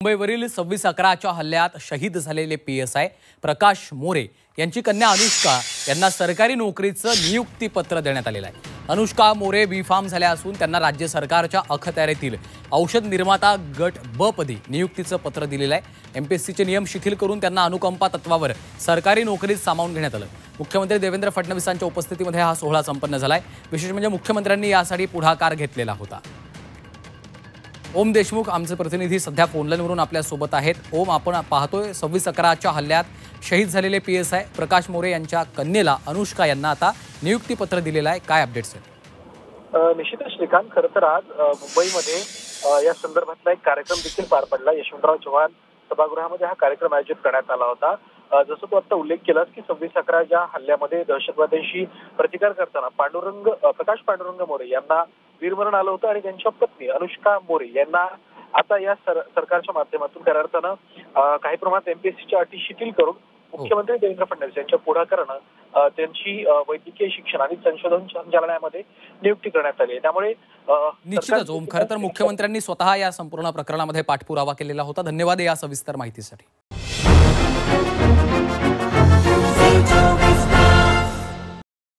मुंबईवरील 26/11च्या हल्ल्यात शहीद झालेले PSI प्रकाश मोरे यांची कन्या अनुष्का यांना सरकारी नोकरीचं नियुक्तीपत्र देण्यात आलेलं आहे। अनुष्का मोरे B.Pharm झाल्या असून त्यांना राज्य सरकारच्या अखत्यारीतील औषध निर्माता गट ब पदी नियुक्तीचं पत्र दिलेलं आहे। MPSCचे नियम शिथिल करून त्यांना अनुकंपा तत्वावर सरकारी नोकरीत सामावून घेण्यात आलं। मुख्यमंत्री देवेंद्र फडणवीसांच्या उपस्थितीमध्ये हा सोहळा संपन्न झालाय। विशेष म्हणजे मुख्यमंत्र्यांनी यासाठी पुढाकार घेतलेला होता। ओम देशमुख आमचे प्रतिनिधी सध्या फोनलाईनवरून आपल्या सोबत आहेत। ओम, आपण पाहतोय 26/11च्या हल्ल्यात शहीद झालेले PSI प्रकाश मोरे यांच्या कन्येला अनुष्का यांना आता नियुक्तीपत्र दिलेलं आहे। काय अपडेट्स आहेत? निश्चितच श्रीकांत, खरं तर आज मुंबईमध्ये या संदर्भातला एक कार्यक्रम देखील पार पडला। यशवंतराव चव्हाण सभागृहामध्ये हा कार्यक्रम आयोजित करण्यात आला होता। जसं तू आता उल्लेख केलास की 26/11च्या हल्ल्यामध्ये दहशतवाद्यांशी प्रतिकार करताना प्रकाश पांडुरंग मोरे यांना वीरमरण आलं होतं आणि त्यांच्या पत्नी अनुष्का मोरे यांना आता या सरकारच्या माध्यमातून खऱ्या अर्थानं काही प्रमाणात MPSCच्या अटी शिथिल करून मुख्यमंत्री देवेंद्र फडणवीस यांच्या पुढाकारानं त्यांची वैद्यकीय शिक्षण आणि संशोधन संचालनालयामध्ये नियुक्ती करण्यात आली आहे। त्यामुळे निश्चितच ओम, खरं तर मुख्यमंत्र्यांनी स्वतः या संपूर्ण प्रकरणामध्ये पाठपुरावा केलेला होता। धन्यवाद या सविस्तर माहितीसाठी।